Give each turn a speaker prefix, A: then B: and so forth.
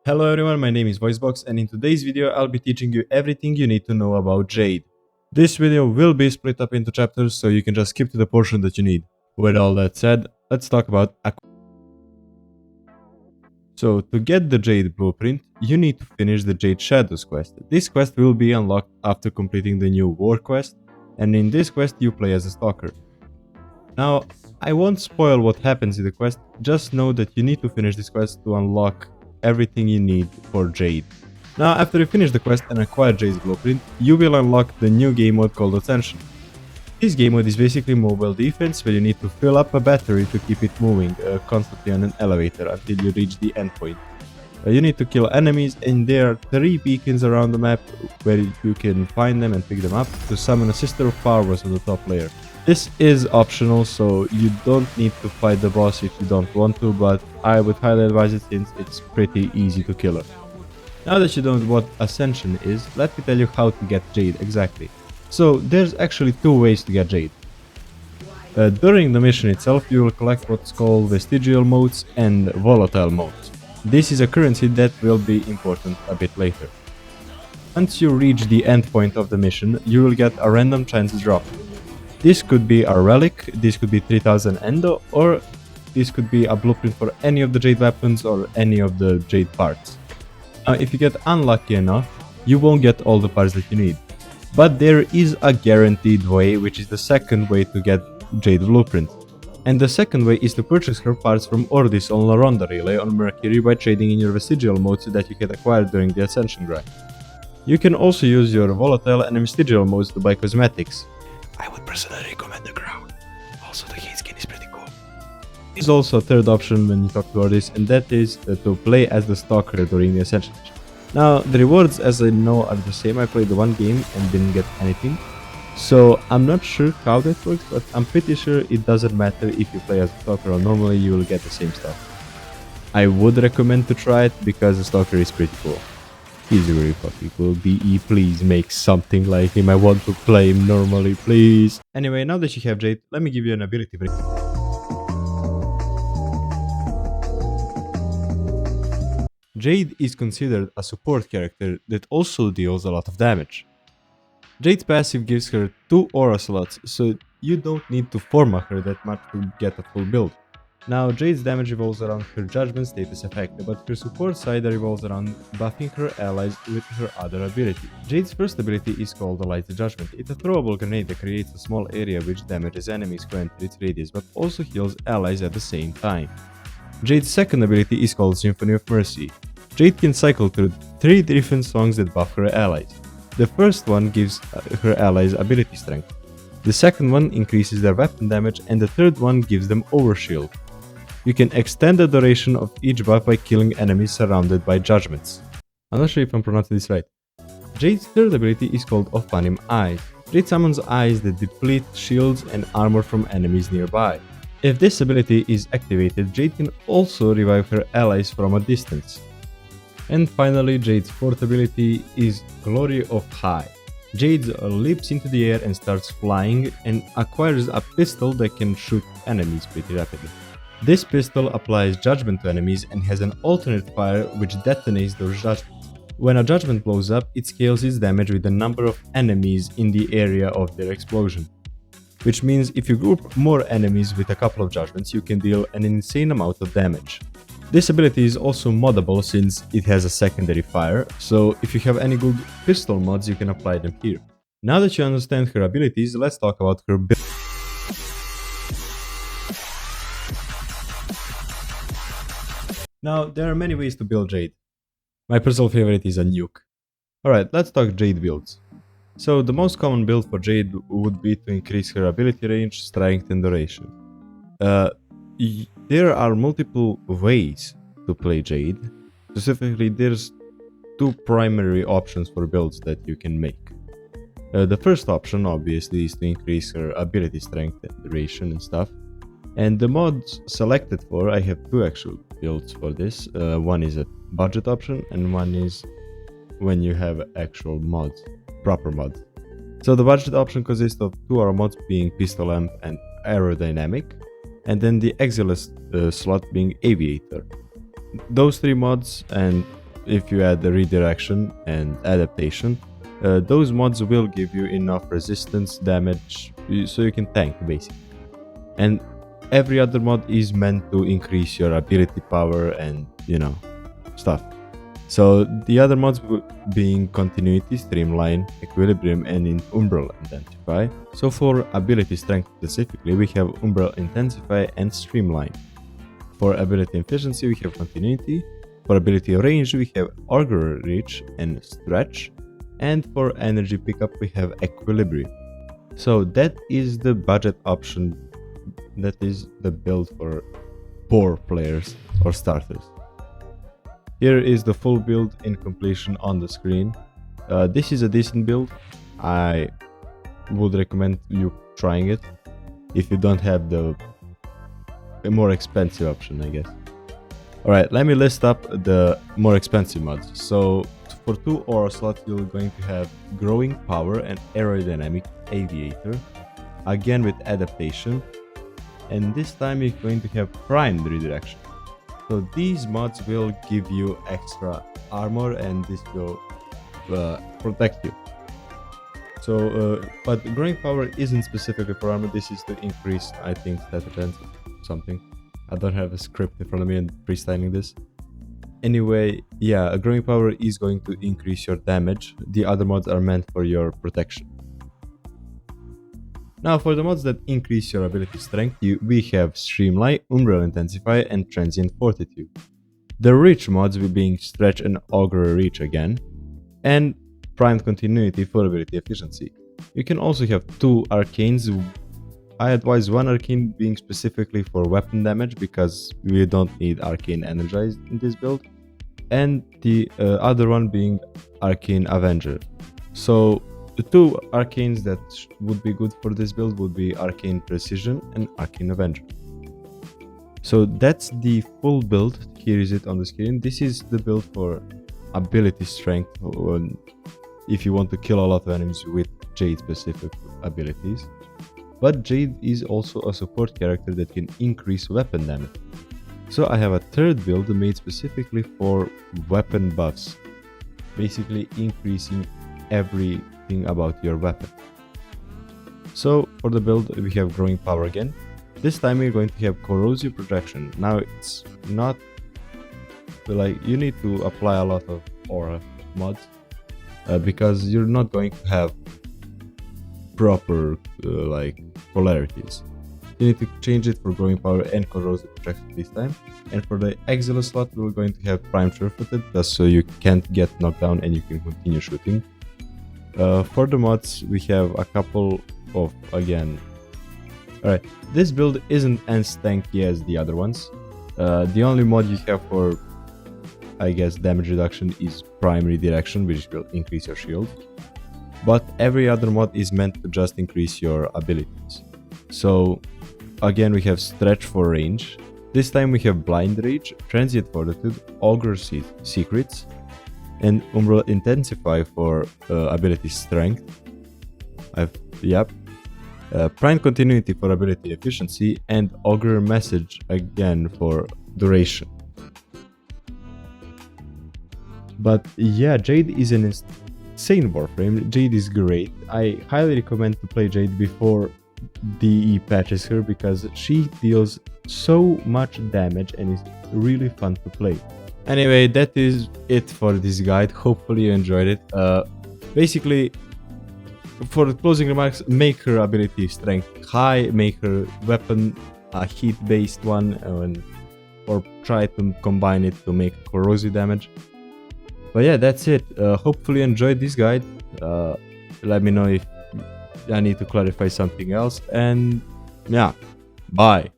A: Hello everyone, my name is VoiceBox and in today's video I'll be teaching you everything you need to know about Jade. This video will be split up into chapters so you can just skip to the portion that you need. With all that said, let's talk about So to get the Jade blueprint, you need to finish the Jade Shadows quest. This quest will be unlocked after completing the new War quest, and in this quest you play as a stalker. Now, I won't spoil what happens in the quest, just know that you need to finish this quest to unlock everything you need for Jade. Now, after you finish the quest and acquire Jade's blueprint, you will unlock the new game mode called Attention. This game mode is basically mobile defense where you need to fill up a battery to keep it moving constantly on an elevator until you reach the endpoint. You need to kill enemies and there are 3 beacons around the map where you can find them and pick them up to summon a Sister of Powers on the top layer. This is optional, so you don't need to fight the boss if you don't want to, but I would highly advise it since it's pretty easy to kill her. Now that you know what Ascension is, let me tell you how to get Jade exactly. So there's actually 2 ways to get Jade. During the mission itself you will collect what's called Vestigial Motes and Volatile Motes. This is a currency that will be important a bit later. Once you reach the endpoint of the mission, you will get a random chance drop. This could be a relic, this could be 3000 Endo, or this could be a blueprint for any of the Jade weapons or any of the Jade parts. Now, if you get unlucky enough, you won't get all the parts that you need. But there is a guaranteed way, which is the second way to get Jade blueprint. And the second way is to purchase her parts from Ordis on La Ronda Relay on Mercury by trading in your Vestigial modes that you can acquire during the Ascension grind. You can also use your Volatile and Vestigial modes to buy cosmetics. I would personally recommend the crown. Also the hate skin is pretty cool. There's also a third option when you talk to Ordis, and that is to play as the stalker during the Ascension mission. Now the rewards, as I know, are the same. I played the one game and didn't get anything. So I'm not sure how that works, but I'm pretty sure it doesn't matter if you play as a stalker or normally you will get the same stuff. I would recommend to try it because the stalker is pretty cool. He's really fucking cool. BE, please make something like him. I want to play him normally, please. Anyway, now that you have Jade, let me give you an ability break. Jade is considered a support character that also deals a lot of damage. Jade's passive gives her 2 aura slots, so you don't need to forma her that much to get a full build. Now, Jade's damage revolves around her judgment status effect, but her support side revolves around buffing her allies with her other ability. Jade's first ability is called the Light Judgment. It's a throwable grenade that creates a small area which damages enemies who enter its radius, but also heals allies at the same time. Jade's second ability is called Symphony of Mercy. Jade can cycle through 3 different songs that buff her allies. The first one gives her allies ability strength. The second one increases their weapon damage, and the third one gives them overshield. You can extend the duration of each buff by killing enemies surrounded by judgments. I'm not sure if I'm pronouncing this right. Jade's third ability is called Ophanim Eyes. Jade summons eyes that deplete shields and armor from enemies nearby. If this ability is activated, Jade can also revive her allies from a distance. And finally, Jade's fourth ability is Glory of High. Jade leaps into the air and starts flying and acquires a pistol that can shoot enemies pretty rapidly. This pistol applies judgment to enemies and has an alternate fire which detonates those judgments. When a judgment blows up, it scales its damage with the number of enemies in the area of their explosion. Which means if you group more enemies with a couple of judgments, you can deal an insane amount of damage. This ability is also moddable since it has a secondary fire, so if you have any good pistol mods, you can apply them here. Now that you understand her abilities, let's talk about her build. Now, there are many ways to build Jade. My personal favorite is a nuke. Alright, let's talk Jade builds. So, the most common build for Jade would be to increase her ability range, strength and duration. There are multiple ways to play Jade. Specifically, there's 2 primary options for builds that you can make. The first option, obviously, is to increase her ability strength and duration and stuff. And the mods selected for, I have 2 actual builds for this. One is a budget option and one is when you have actual mods, proper mods. So the budget option consists of 2 aura mods being Pistol Lamp and Aerodynamic, and then the Exilus slot being Aviator. Those 3 mods and if you add the redirection and adaptation, those mods will give you enough resistance, damage, so you can tank basically. And every other mod is meant to increase your ability power and, you know, stuff. So the other mods being Continuity, Streamline, Equilibrium, and Umbral Intensify. So for ability strength specifically, we have Umbral Intensify and Streamline. For ability efficiency, we have Continuity. For ability range, we have Augury Reach and Stretch. And for energy pickup, we have Equilibrium. So that is the budget option. That is the build for poor players or starters. Here is the full build in completion on the screen. This is a decent build. I would recommend you trying it if you don't have the more expensive option, I guess. Alright, let me list up the more expensive mods. So for 2 aura slots, you're going to have Growing Power and Aerodynamic Aviator, again with adaptation, and this time you're going to have Primed Redirection. So these mods will give you extra armor and this will protect you. So, but Growing Power isn't specifically for armor, this is to increase, I think, stat defense or something. I don't have a script in front of me and freestyling this. Anyway, yeah, Growing Power is going to increase your damage. The other mods are meant for your protection. Now for the mods that increase your ability strength, we have Streamline, Umbral Intensify, and Transient Fortitude. The Reach mods being Stretch and Augury Reach again, and Primed Continuity for ability efficiency. You can also have 2 arcanes. I advise 1 arcane being specifically for weapon damage because we don't need arcane energized in this build, and the other one being Arcane Avenger. So the 2 arcanes that would be good for this build would be Arcane Precision and Arcane Avenger. So that's the full build. Here is it on the screen. This is the build for ability strength if you want to kill a lot of enemies with Jade specific abilities. But Jade is also a support character that can increase weapon damage. So I have a third build made specifically for weapon buffs, basically increasing everything about your weapon. So for the build we have Growing Power again. This time we're going to have Corrosive Protection. Now it's not like you need to apply a lot of aura mods because you're not going to have proper like polarities. You need to change it for Growing Power and Corrosive Protection this time. And for the Exilus slot we're going to have Prime Surefooted, just so you can't get knocked down and you can continue shooting. For the mods we have a couple of, again, alright, this build isn't as tanky as the other ones. The only mod you have for, I guess, damage reduction is Prime Redirection, which will increase your shield. But every other mod is meant to just increase your abilities. So again we have Stretch for range. This time we have Blind Rage, Transient Fortitude, Augury Secrets, and Umbral Intensify for ability strength. Prime Continuity for ability efficiency, and Augury Message again for duration. But yeah, Jade is an insane Warframe. Jade is great. I highly recommend to play Jade before DE patches her because she deals so much damage and is really fun to play. Anyway, that is it for this guide. Hopefully you enjoyed it. Basically, for the closing remarks, make her ability strength high, make her weapon a heat based one, or try to combine it to make corrosive damage. But yeah, that's it. Hopefully you enjoyed this guide. Let me know if I need to clarify something else, and yeah, bye.